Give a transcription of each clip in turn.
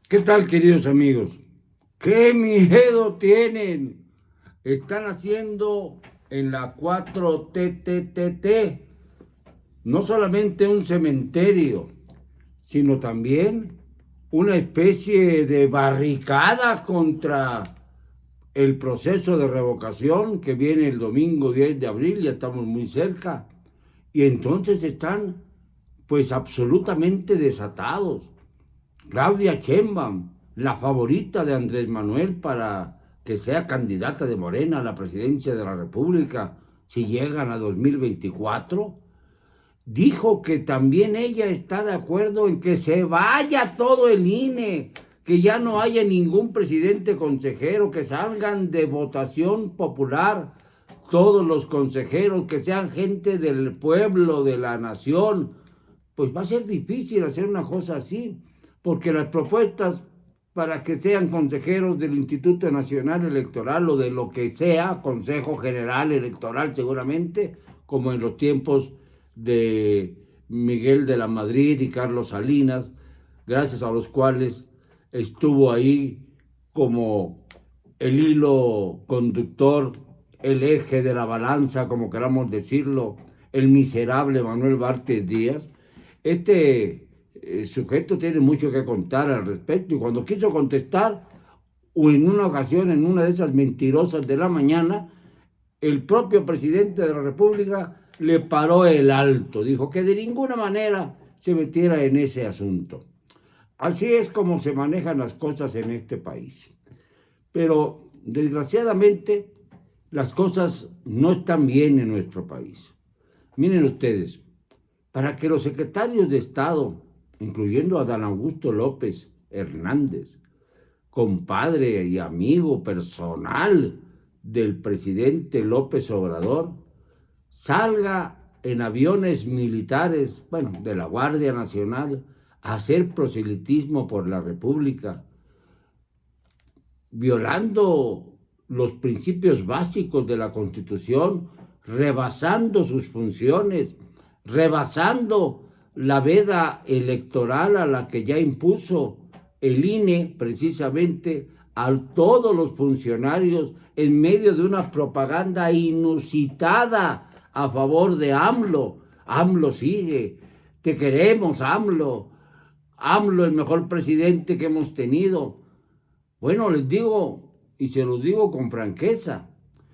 ¿Qué tal, queridos amigos? ¿Qué miedo tienen? Están haciendo en la 4TTTT no solamente un cementerio, sino también una especie de barricada contra el proceso de revocación que viene el domingo 10 de abril, ya estamos muy cerca. Y entonces están pues absolutamente desatados. Claudia Sheinbaum, la favorita de Andrés Manuel para que sea candidata de Morena a la presidencia de la República si llegan a 2024, dijo que también ella está de acuerdo en que se vaya todo el INE, que ya no haya ningún presidente consejero, que salgan de votación popular todos los consejeros, que sean gente del pueblo, de la nación. Pues va a ser difícil hacer una cosa así, porque las propuestas para que sean consejeros del Instituto Nacional Electoral o de lo que sea, Consejo General Electoral seguramente, como en los tiempos de Miguel de la Madrid y Carlos Salinas, gracias a los cuales estuvo ahí como el hilo conductor, el eje de la balanza, como queramos decirlo, el miserable Manuel Barthes Díaz. Este sujeto tiene mucho que contar al respecto y cuando quiso contestar, o en una ocasión, en una de esas mentirosas de la mañana, el propio presidente de la República le paró el alto, dijo que de ninguna manera se metiera en ese asunto. Así es como se manejan las cosas en este país. Pero desgraciadamente las cosas no están bien en nuestro país. Miren ustedes, para que los secretarios de Estado, incluyendo a Dan Augusto López Hernández, compadre y amigo personal del presidente López Obrador, salga en aviones militares, bueno, de la Guardia Nacional, a hacer proselitismo por la República, violando los principios básicos de la Constitución, rebasando sus funciones, rebasando la veda electoral a la que ya impuso el INE precisamente a todos los funcionarios en medio de una propaganda inusitada a favor de AMLO. AMLO sigue, te queremos AMLO, AMLO el mejor presidente que hemos tenido. Bueno, les digo, y se los digo con franqueza,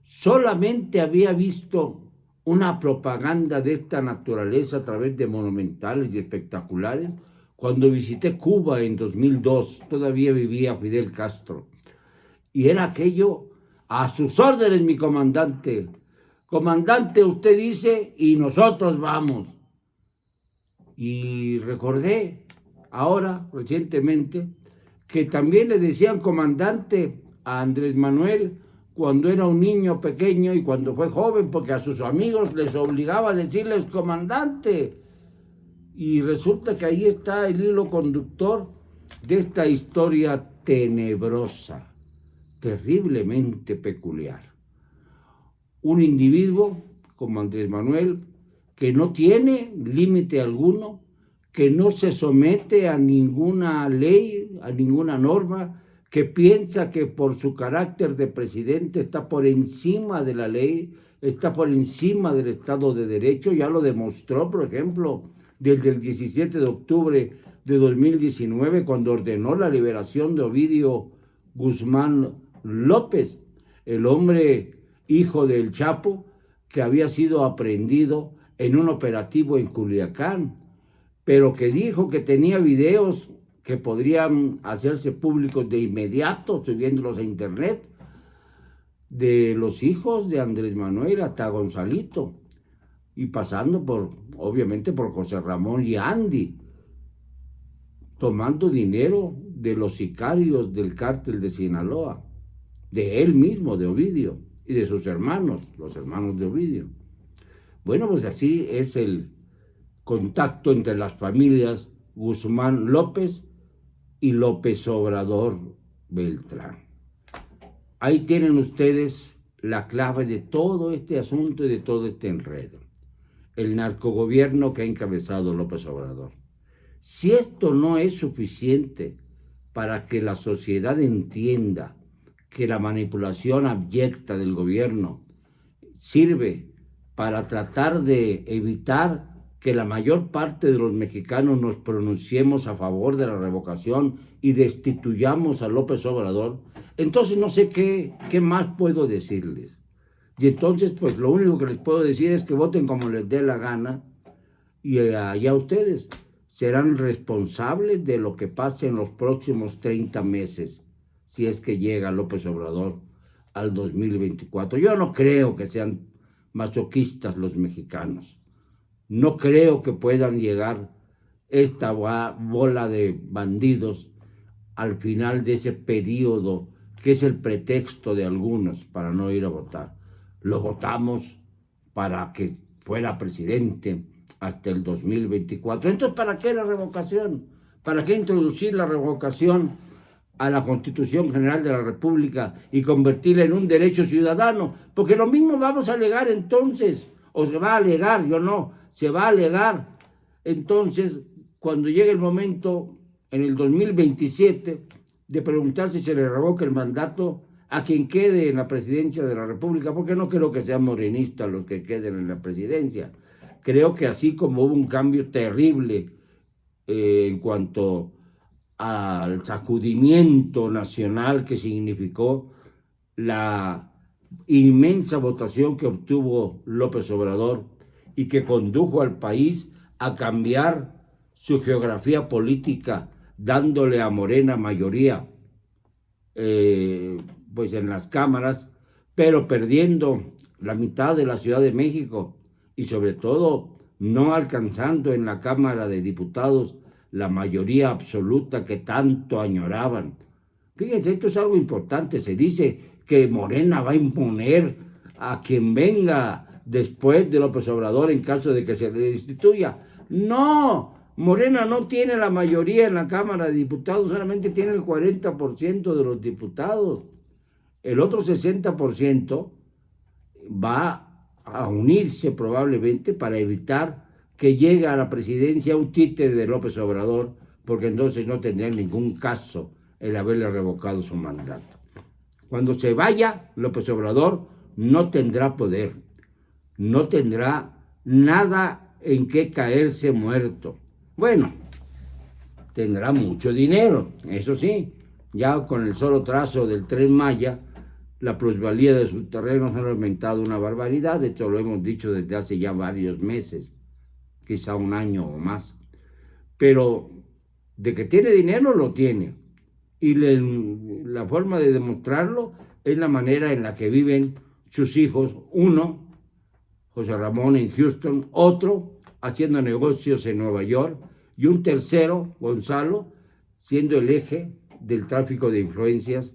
solamente había visto una propaganda de esta naturaleza a través de monumentales y espectaculares cuando visité Cuba en 2002, todavía vivía Fidel Castro. Y era aquello, a sus órdenes, mi comandante. Comandante, usted dice, y nosotros vamos. Y recordé ahora, recientemente, que también le decían comandante a Andrés Manuel cuando era un niño pequeño y cuando fue joven, porque a sus amigos les obligaba a decirles comandante. Y resulta que ahí está el hilo conductor de esta historia tenebrosa, terriblemente peculiar. Un individuo como Andrés Manuel que no tiene límite alguno, que no se somete a ninguna ley, a ninguna norma, que piensa que por su carácter de presidente está por encima de la ley, está por encima del Estado de Derecho, ya lo demostró, por ejemplo, desde el 17 de octubre de 2019, cuando ordenó la liberación de Ovidio Guzmán López, el hombre hijo del Chapo, que había sido aprehendido en un operativo en Culiacán, pero que dijo que tenía videos que podrían hacerse públicos de inmediato, subiéndolos a internet, de los hijos de Andrés Manuel hasta Gonzalito, y pasando por, obviamente, por José Ramón y Andy, tomando dinero de los sicarios del cártel de Sinaloa, de él mismo, de Ovidio, y de sus hermanos, los hermanos de Ovidio. Bueno, pues así es el contacto entre las familias Guzmán López y López Obrador Beltrán. Ahí tienen ustedes la clave de todo este asunto y de todo este enredo. El narcogobierno que ha encabezado López Obrador. Si esto no es suficiente para que la sociedad entienda que la manipulación abyecta del gobierno sirve para tratar de evitar que la mayor parte de los mexicanos nos pronunciemos a favor de la revocación y destituyamos a López Obrador, entonces no sé qué más puedo decirles. Y entonces, pues lo único que les puedo decir es que voten como les dé la gana y allá ustedes serán responsables de lo que pase en los próximos 30 meses, si es que llega López Obrador al 2024. Yo no creo que sean masoquistas los mexicanos. No creo que puedan llegar esta bola de bandidos al final de ese periodo que es el pretexto de algunos para no ir a votar. Lo votamos para que fuera presidente hasta el 2024. Entonces, ¿para qué la revocación? ¿Para qué introducir la revocación a la Constitución General de la República y convertirla en un derecho ciudadano? Porque lo mismo vamos a alegar entonces, o se va a alegar, yo no, se va a alegar. Entonces, cuando llegue el momento, en el 2027, de preguntarse si se le revoca el mandato a quien quede en la presidencia de la República, porque no creo que sean morenistas los que queden en la presidencia. Creo que así como hubo un cambio terrible en cuanto al sacudimiento nacional que significó la inmensa votación que obtuvo López Obrador y que condujo al país a cambiar su geografía política, dándole a Morena mayoría pues en las cámaras, pero perdiendo la mitad de la Ciudad de México y sobre todo no alcanzando en la Cámara de Diputados la mayoría absoluta que tanto añoraban. Fíjense, esto es algo importante. Se dice que Morena va a imponer a quien venga después de López Obrador en caso de que se le destituya. No, Morena no tiene la mayoría en la Cámara de Diputados, solamente tiene el 40% de los diputados. El otro 60% va a unirse probablemente para evitar que llegue a la presidencia un títere de López Obrador, porque entonces no tendría ningún caso el haberle revocado su mandato. Cuando se vaya López Obrador, no tendrá poder, no tendrá nada en qué caerse muerto. Bueno, tendrá mucho dinero, eso sí, ya con el solo trazo del Tren Maya, la plusvalía de sus terrenos ha aumentado una barbaridad. De hecho lo hemos dicho desde hace ya varios meses, quizá un año o más. Pero de que tiene dinero, lo tiene. Y la forma de demostrarlo es la manera en la que viven sus hijos. Uno, José Ramón, en Houston; otro, haciendo negocios en Nueva York; y un tercero, Gonzalo, siendo el eje del tráfico de influencias,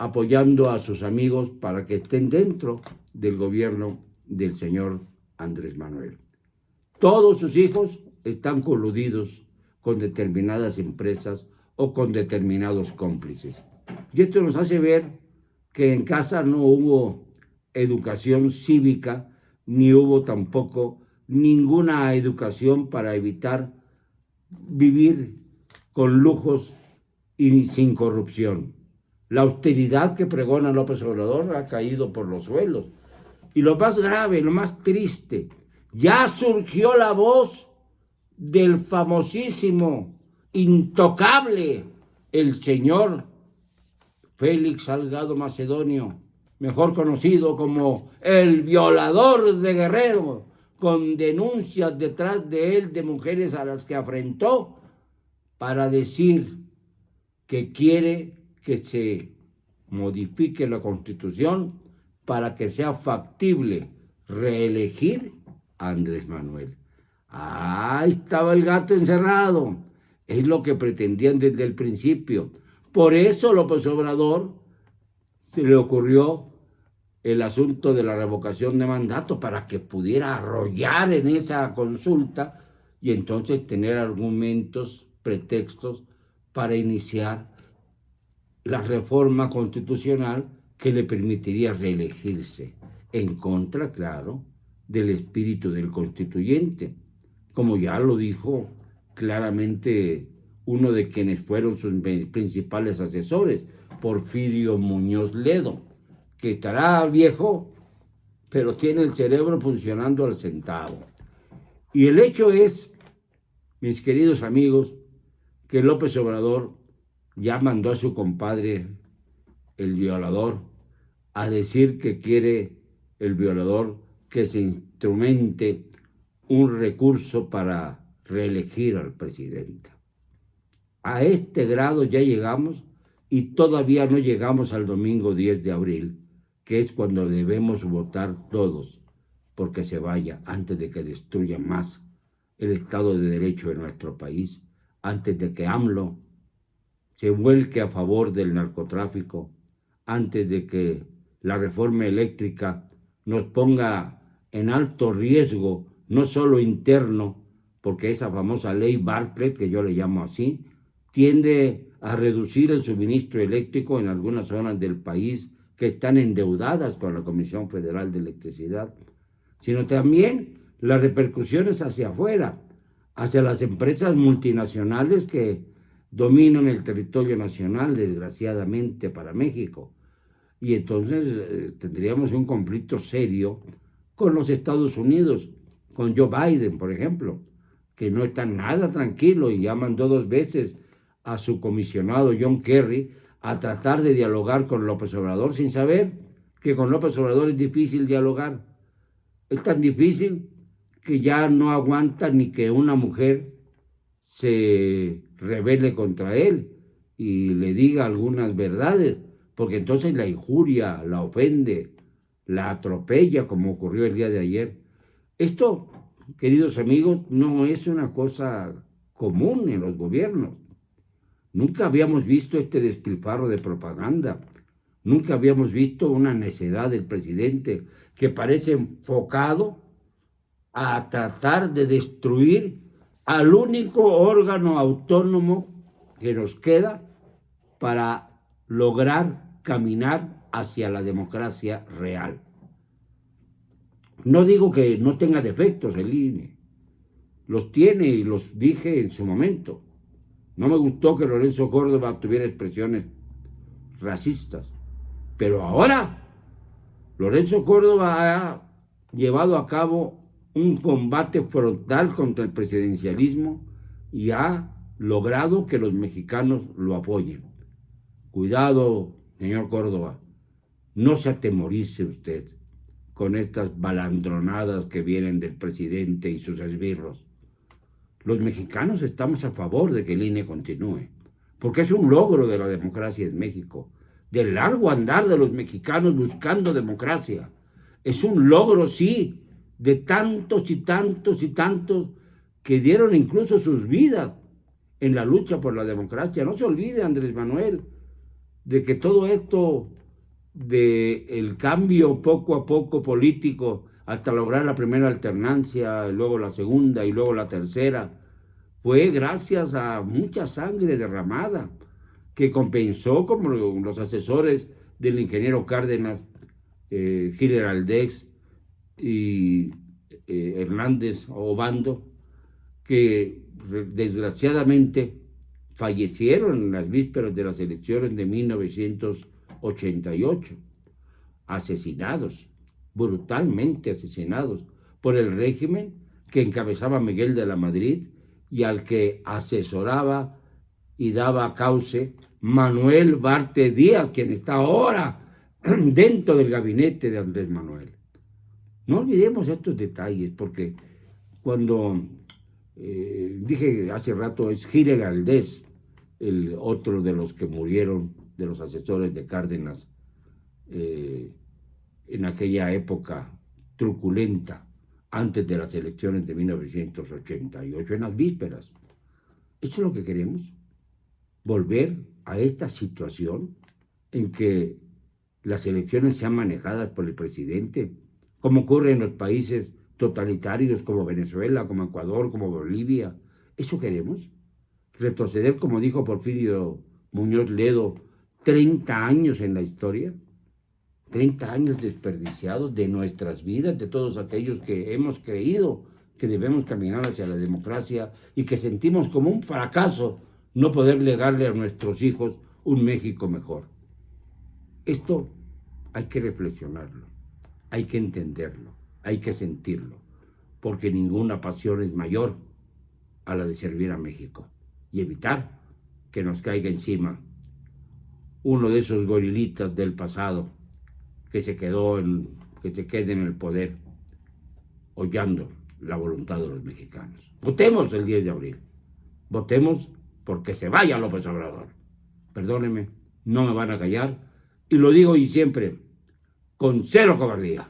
apoyando a sus amigos para que estén dentro del gobierno del señor Andrés Manuel. Todos sus hijos están coludidos con determinadas empresas o con determinados cómplices. Y esto nos hace ver que en casa no hubo educación cívica, ni hubo tampoco ninguna educación para evitar vivir con lujos y sin corrupción. La austeridad que pregona López Obrador ha caído por los suelos. Y lo más grave, lo más triste, ya surgió la voz del famosísimo, intocable, el señor Félix Salgado Macedonio, mejor conocido como el violador de Guerrero, con denuncias detrás de él de mujeres a las que afrentó, para decir que quiere que se modifique la Constitución para que sea factible reelegir a Andrés Manuel. Ahí estaba el gato encerrado. Es lo que pretendían desde el principio. Por eso López Obrador se le ocurrió el asunto de la revocación de mandato, para que pudiera arrollar en esa consulta y entonces tener argumentos, pretextos para iniciar la reforma constitucional que le permitiría reelegirse, en contra, claro, del espíritu del constituyente, como ya lo dijo claramente uno de quienes fueron sus principales asesores, Porfirio Muñoz Ledo, que estará viejo, pero tiene el cerebro funcionando al centavo. Y el hecho es, mis queridos amigos, que López Obrador ya mandó a su compadre, el violador, a decir que quiere el violador que se instrumente un recurso para reelegir al presidente. A este grado ya llegamos y todavía no llegamos al domingo 10 de abril, que es cuando debemos votar todos porque se vaya antes de que destruya más el Estado de Derecho en nuestro país, antes de que AMLO se vuelque a favor del narcotráfico, antes de que la reforma eléctrica nos ponga en alto riesgo, no solo interno, porque esa famosa ley Bartlett, que yo le llamo así, tiende a reducir el suministro eléctrico en algunas zonas del país que están endeudadas con la Comisión Federal de Electricidad, sino también las repercusiones hacia afuera, hacia las empresas multinacionales que dominan el territorio nacional, desgraciadamente para México. Y entonces tendríamos un conflicto serio con los Estados Unidos, con Joe Biden, por ejemplo, que no está nada tranquilo y ya mandó 2 veces a su comisionado John Kerry a tratar de dialogar con López Obrador sin saber que con López Obrador es difícil dialogar. Es tan difícil que ya no aguanta ni que una mujer se rebele contra él y le diga algunas verdades, porque entonces la injuria, la ofende, la atropella, como ocurrió el día de ayer. Esto, queridos amigos, no es una cosa común en los gobiernos. Nunca habíamos visto este despilfarro de propaganda. Nunca habíamos visto una necedad del presidente que parece enfocado a tratar de destruir al único órgano autónomo que nos queda para lograr caminar hacia la democracia real. No digo que no tenga defectos el INE, los tiene y los dije en su momento. No me gustó que Lorenzo Córdoba tuviera expresiones racistas, pero ahora Lorenzo Córdoba ha llevado a cabo un combate frontal contra el presidencialismo y ha logrado que los mexicanos lo apoyen. Cuidado, señor Córdoba, no se atemorice usted con estas balandronadas que vienen del presidente y sus esbirros. Los mexicanos estamos a favor de que el INE continúe, porque es un logro de la democracia en México, del largo andar de los mexicanos buscando democracia. Es un logro, sí, de tantos y tantos y tantos que dieron incluso sus vidas en la lucha por la democracia. No se olvide, Andrés Manuel, de que todo esto del cambio poco a poco político hasta lograr la primera alternancia, luego la segunda y luego la tercera, fue gracias a mucha sangre derramada que compensó, como los asesores del ingeniero Cárdenas, Gil Heraldez y Hernández Obando, que desgraciadamente fallecieron en las vísperas de las elecciones de 1988, asesinados, brutalmente asesinados por el régimen que encabezaba Miguel de la Madrid y al que asesoraba y daba cauce Manuel Barthe Díaz, quien está ahora dentro del gabinete de Andrés Manuel. No olvidemos estos detalles, porque cuando dije hace rato, es Gil Heraldez, el otro de los que murieron, de los asesores de Cárdenas, en aquella época truculenta, antes de las elecciones de 1988, en las vísperas. ¿Eso es lo que queremos? Volver a esta situación en que las elecciones sean manejadas por el presidente, como ocurre en los países totalitarios como Venezuela, como Ecuador, como Bolivia. ¿Eso queremos? ¿Retroceder, como dijo Porfirio Muñoz Ledo, 30 años en la historia? 30 años desperdiciados de nuestras vidas, de todos aquellos que hemos creído que debemos caminar hacia la democracia y que sentimos como un fracaso no poder legarle a nuestros hijos un México mejor. Esto hay que reflexionarlo, hay que entenderlo, hay que sentirlo, porque ninguna pasión es mayor a la de servir a México y evitar que nos caiga encima uno de esos gorilitas del pasado que se quede en el poder, hollando la voluntad de los mexicanos. Votemos el 10 de abril. Votemos porque se vaya López Obrador. Perdónenme, no me van a callar. Y lo digo y siempre, con cero cobardía.